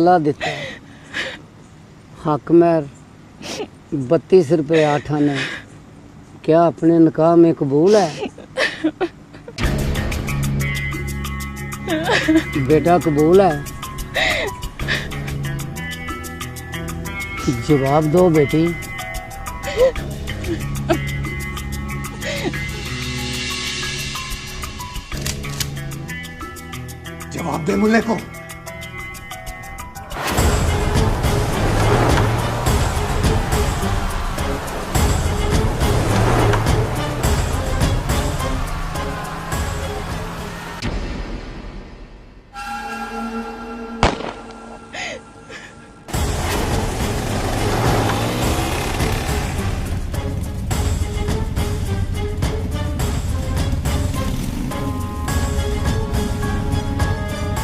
अल्लाह देता है। हक महर 32 रुपये 8 आने क्या अपने निकाह में कबूल है? बेटा कबूल है? जवाब दो बेटी। जवाब दे मुल्ले को।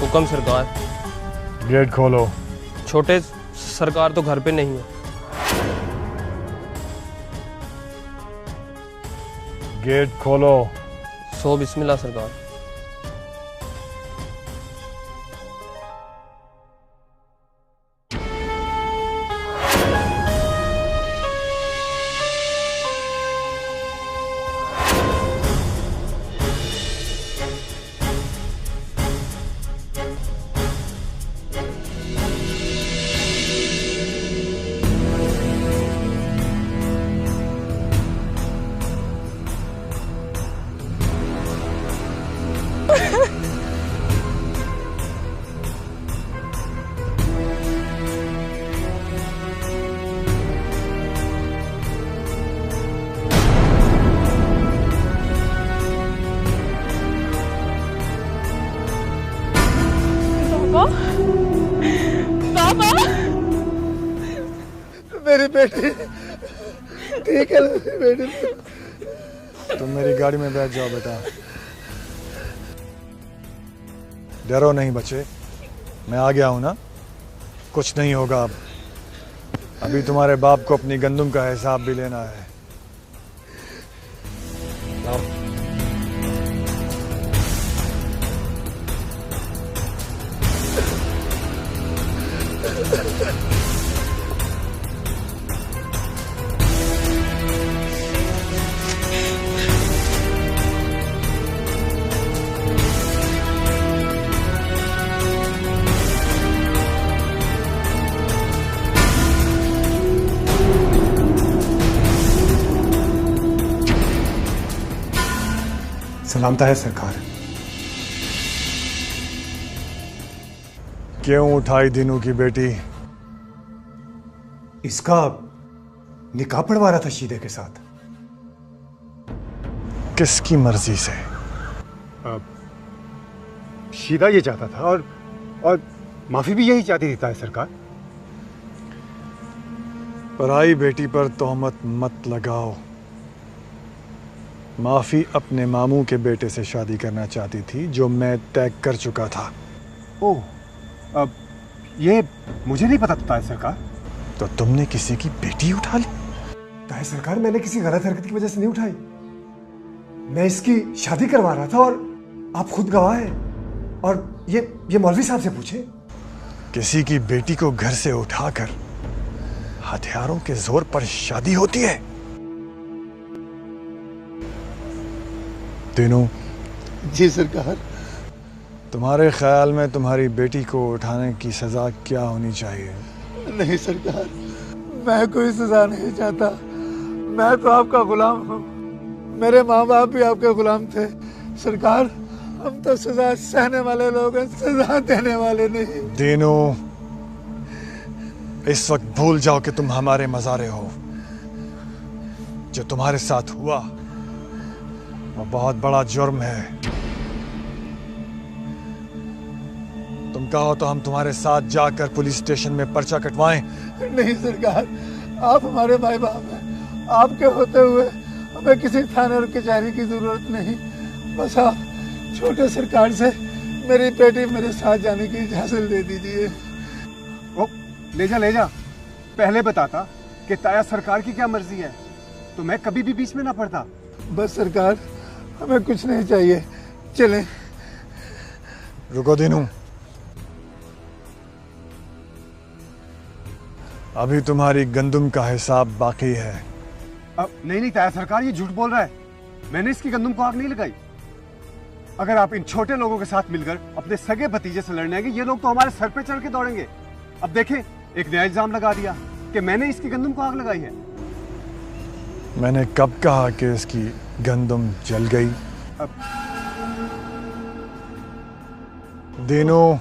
हुक्म सरकार। गेट खोलो। छोटे सरकार तो घर पे नहीं है। गेट खोलो। सो बिस्मिल्लाह सरकार। पापा मेरी बेटी ठीक है। मेरी बेटी तुम मेरी गाड़ी में बैठ जाओ बेटा। डरो नहीं बच्चे, मैं आ गया हूं ना, कुछ नहीं होगा। अब अभी तुम्हारे बाप को अपनी गंदुम का हिसाब भी लेना है। सलामता है सरकार। क्यों उठाई दीनू की बेटी? इसका निकाह पढ़वा रहा था शीदे के साथ। किसकी मर्जी से? शीदा ये चाहता था और माफी भी यही चाहती थी सरकार। पराई बेटी पर तोहमत मत लगाओ। माफी अपने मामू के बेटे से शादी करना चाहती थी, जो मैं तय कर चुका था। ओह, अब ये मुझे नहीं पता था सरकार। तो तुमने किसी की बेटी उठा ली? ताए सरकार, मैंने किसी गलत हरकत की वजह से नहीं उठाई। मैं इसकी शादी करवा रहा था और आप खुद गवाह हैं। और ये मौलवी साहब से पूछे। किसी की बेटी को घर से उठाकर हथियारों के जोर पर शादी होती है? तीनों। जी सरकार। तुम्हारे ख्याल में तुम्हारी बेटी को उठाने की सजा क्या होनी चाहिए? नहीं सरकार, मैं कोई सजा नहीं चाहता। मैं तो आपका गुलाम हूँ। मेरे माँ बाप भी आपके गुलाम थे सरकार। हम तो सजा सहने वाले लोग हैं, सजा देने वाले नहीं। तीनों, इस वक्त भूल जाओ कि तुम हमारे मज़ारे हो। जो तुम्हारे साथ हुआ वो बहुत बड़ा जुर्म है। तुम कहो तो हम तुम्हारे साथ जाकर पुलिस स्टेशन में पर्चा कटवाएं? नहीं सरकार, आप हमारे भाई बाप हैं। आपके होते हुए हमें किसी थाने और कचहरी की जरूरत नहीं। बस आप छोटे सरकार से मेरी बेटी मेरे साथ जाने की इजाजत दे दीजिए। ओ, ले जा। पहले बताता कि ताया सरकार की क्या मर्जी है तो मैं कभी भी बीच में ना पड़ता। बस सरकार, हमें कुछ नहीं चाहिए, चलें। रुको दीनू, अभी तुम्हारी गंदुम का हिसाब बाकी है। अब नहीं ताया सरकार, ये झूठ बोल रहा है। मैंने इसकी गंदुम को आग नहीं लगाई। अगर आप इन छोटे लोगों के साथ मिलकर अपने सगे भतीजे से लड़ने आएंगे, ये लोग तो हमारे सर पे चढ़ के दौड़ेंगे। अब देखें, एक नया इल्जाम लगा दिया कि मैंने इसकी गंदुम को आग लगाई है। मैंने कब कहा कि इसकी गंदुम जल गई? दीनू,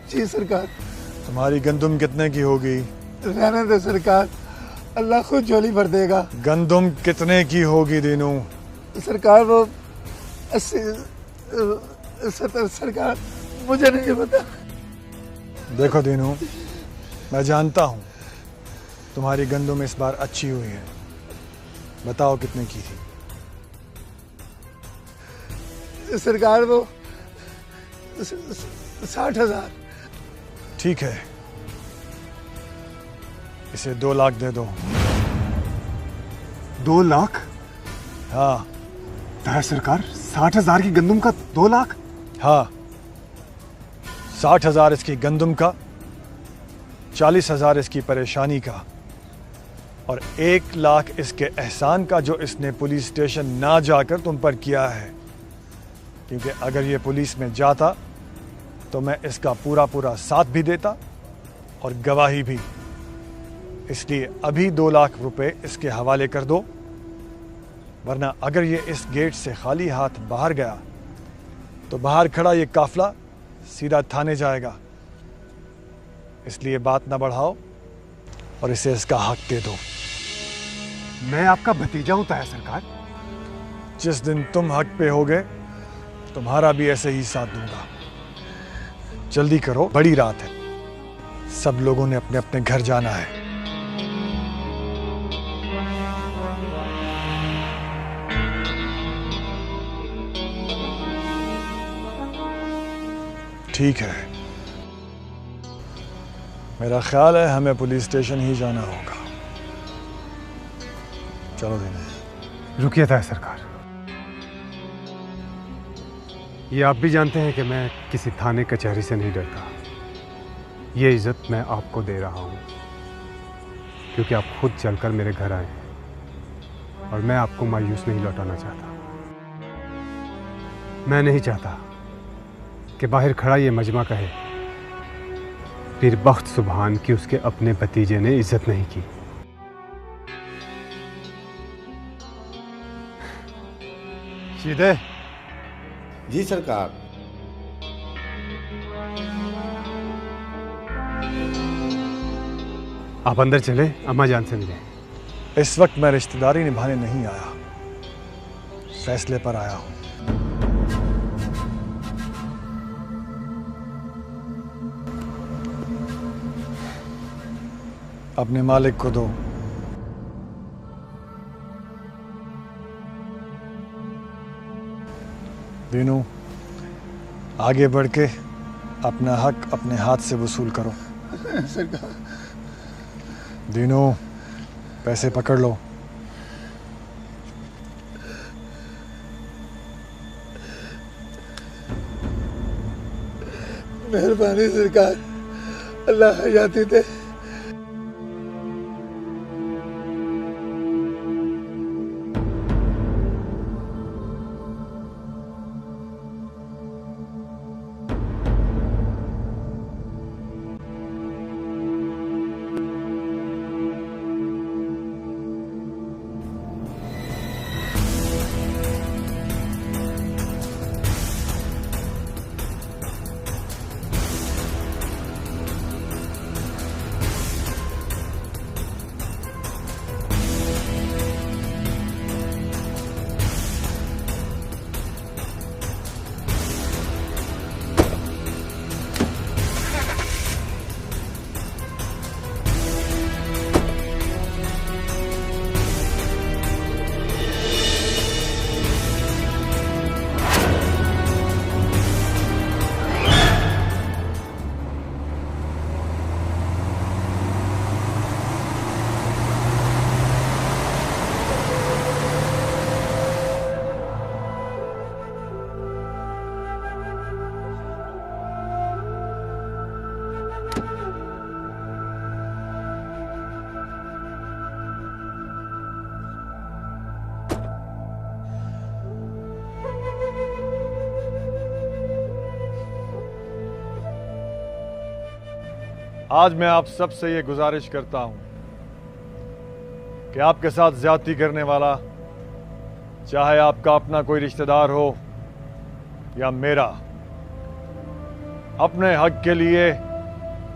जी सरकार। तुम्हारी गंदुम कितने की होगी? रहने दे सरकार, अल्लाह खुद झोली भर देगा। गंदुम कितने की होगी दीनू? सरकार वो 80-70 सरकार, मुझे नहीं पता। देखो दीनू, मैं जानता हूं तुम्हारी गंदुम इस बार अच्छी हुई है। बताओ कितने की थी? सरकार वो 60,000। ठीक है, इसे 2 लाख दे दो। 2 लाख? हाँ। ताया सरकार, 60,000 की गंदुम का 2 लाख? हाँ, 60,000 इसकी गंदुम का, 40,000 इसकी परेशानी का और 1 लाख इसके एहसान का जो इसने पुलिस स्टेशन ना जाकर तुम पर किया है। क्योंकि अगर ये पुलिस में जाता तो मैं इसका पूरा साथ भी देता और गवाही भी। इसलिए अभी 2 लाख रुपए इसके हवाले कर दो, वरना अगर ये इस गेट से खाली हाथ बाहर गया तो बाहर खड़ा ये काफला सीधा थाने जाएगा। इसलिए बात ना बढ़ाओ और इसे इसका हक दे दो। मैं आपका भतीजा हूं ताया सरकार। जिस दिन तुम हक पे होगे तुम्हारा भी ऐसे ही साथ दूंगा। जल्दी करो, बड़ी रात है, सब लोगों ने अपने अपने घर जाना है। ठीक है, मेरा ख्याल है हमें पुलिस स्टेशन ही जाना होगा। चलो दीनू। रुकिए ताया सरकार, ये आप भी जानते हैं कि मैं किसी थाने कचहरी से नहीं डरता। ये इज्जत मैं आपको दे रहा हूँ क्योंकि आप खुद चलकर मेरे घर आए और मैं आपको मायूस नहीं लौटाना चाहता। मैं नहीं चाहता कि बाहर खड़ा ये मजमा कहे फिर बख्त सुभान की उसके अपने भतीजे ने इज्जत नहीं की। सीधे जी सरकार। आप अंदर चले, अम्मा जान से मिले। इस वक्त मैं रिश्तेदारी निभाने नहीं आया, फैसले पर आया हूं। अपने मालिक को दो। दीनू, आगे बढ़ के अपना हक अपने हाथ से वसूल करो। सरकार। दीनू, पैसे पकड़ लो। मेहरबानी सरकार, अल्लाह हयाती दे। आज मैं आप सबसे ये गुजारिश करता हूं कि आपके साथ ज्यादती करने वाला, चाहे आपका अपना कोई रिश्तेदार हो या मेरा, अपने हक के लिए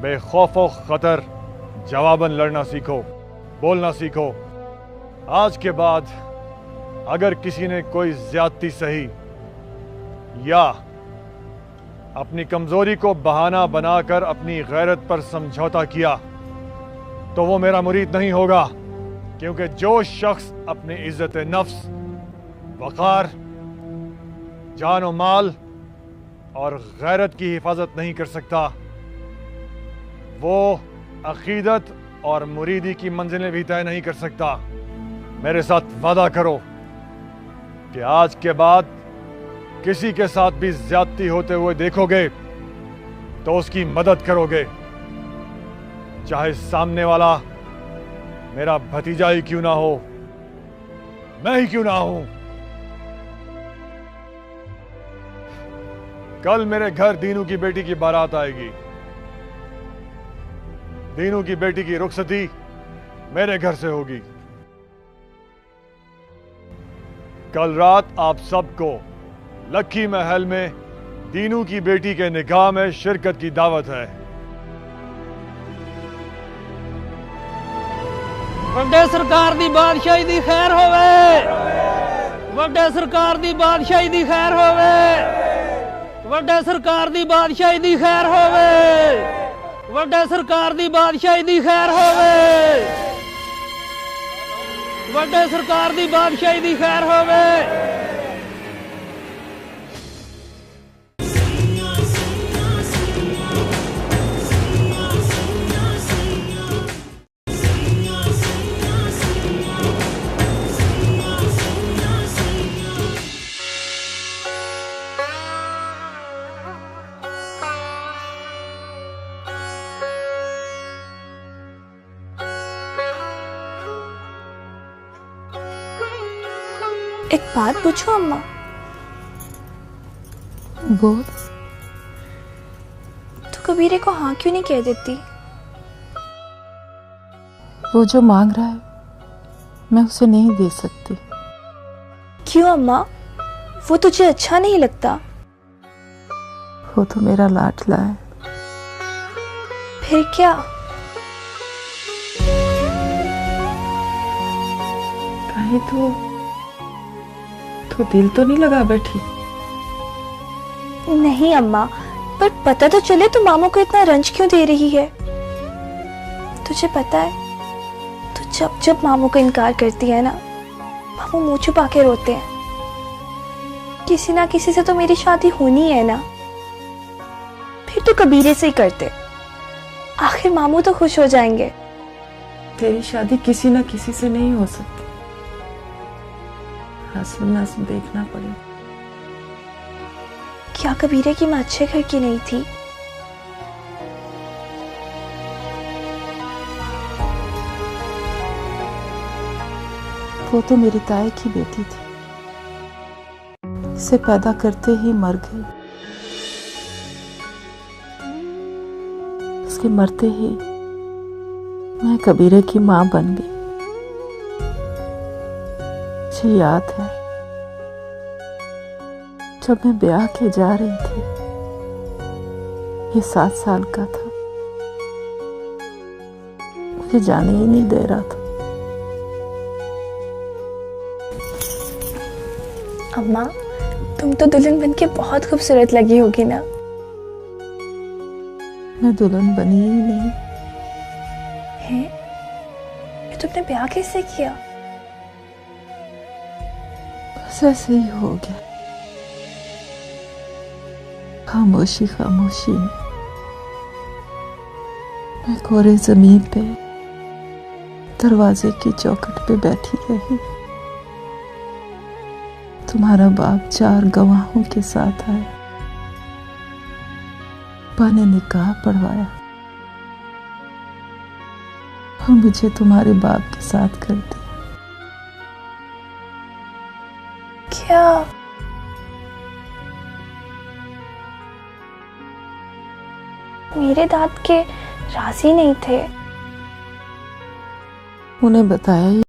बेखौफ व खतर जवाबन लड़ना सीखो, बोलना सीखो। आज के बाद अगर किसी ने कोई ज्यादती सही या अपनी कमजोरी को बहाना बनाकर अपनी गैरत पर समझौता किया तो वो मेरा मुरीद नहीं होगा, क्योंकि जो शख्स अपनी इज्जत नफ्स, वक़ार, जान और माल और गैरत की हिफाजत नहीं कर सकता, वो अकीदत और मुरीदी की मंजिलें भी तय नहीं कर सकता। मेरे साथ वादा करो कि आज के बाद किसी के साथ भी ज्यादती होते हुए देखोगे तो उसकी मदद करोगे, चाहे सामने वाला मेरा भतीजा ही क्यों ना हो, मैं ही क्यों ना हूं। कल मेरे घर दीनू की बेटी की बारात आएगी। दीनू की बेटी की रुखसती मेरे घर से होगी। कल रात आप सबको लक्की महल में दीनू की बेटी के निकाह में शिरकत की दावत है। ਵੱਡੇ ਸਰਕਾਰ ਦੀ ਬਾਦਸ਼ਾਹੀ ਦੀ ਖੈਰ ਹੋਵੇ। ਵੱਡੇ ਸਰਕਾਰ ਦੀ ਬਾਦਸ਼ਾਹੀ ਦੀ ਖੈਰ ਹੋਵੇ। ਵੱਡੇ ਸਰਕਾਰ ਦੀ ਬਾਦਸ਼ਾਹੀ ਦੀ ਖੈਰ ਹੋਵੇ। ਵੱਡੇ ਸਰਕਾਰ ਦੀ ਬਾਦਸ਼ਾਹੀ ਦੀ ਖੈਰ ਹੋਵੇ। ਵੱਡੇ ਸਰਕਾਰ ਦੀ ਬਾਦਸ਼ਾਹੀ ਦੀ ਖੈਰ ਹੋਵੇ। एक बात पूछूं अम्मा? बोल। तो कबीरे को हाँ क्यों नहीं कह देती? वो जो मांग रहा है मैं उसे नहीं दे सकती। क्यों अम्मा? वो तुझे अच्छा नहीं लगता? वो तो मेरा लाडला है। फिर क्या? कहीं तो दिल तो नहीं लगा बैठी? नहीं अम्मा, पर पता तो चले तू मामू को इतना रंज क्यों दे रही है। तुझे पता है, तो जब जब मामू को इनकार करती है ना, मामू मुंह छुपा के रोते हैं। किसी ना किसी से तो मेरी शादी होनी है ना, फिर तो कबीरे से ही करते, आखिर मामू तो खुश हो जाएंगे। तेरी शादी किसी ना किसी से नहीं हो सकती। हस्बैंड नस्ब देखना पड़ेगा। क्या कबीरे की माँ अच्छे घर की नहीं थी? वो तो मेरी ताई की बेटी थी, इसे पैदा करते ही मर गई। उसके मरते ही मैं कबीरे की माँ बन गई। मुझे याद है जब मैं ब्याह के जा रही थी, ये 7 साल का था, मुझे जाने ही नहीं दे रहा था। अम्मा, तुम तो दुल्हन बनके बहुत खूबसूरत लगी होगी ना? मैं दुल्हन बनी ही नहीं। है? ये तुमने ब्याह कैसे किया? बस ऐसे ही हो गया, खामोशी खामोशी में। मैं कोरे जमीन पे दरवाजे की चौखट पे बैठी रही। तुम्हारा बाप 4 गवाहों के साथ आया, अब्बा ने निकाह पढ़वाया और मुझे तुम्हारे बाप के साथ कर दिया। क्या? मेरे दाद के राजी नहीं थे। उन्हें बताया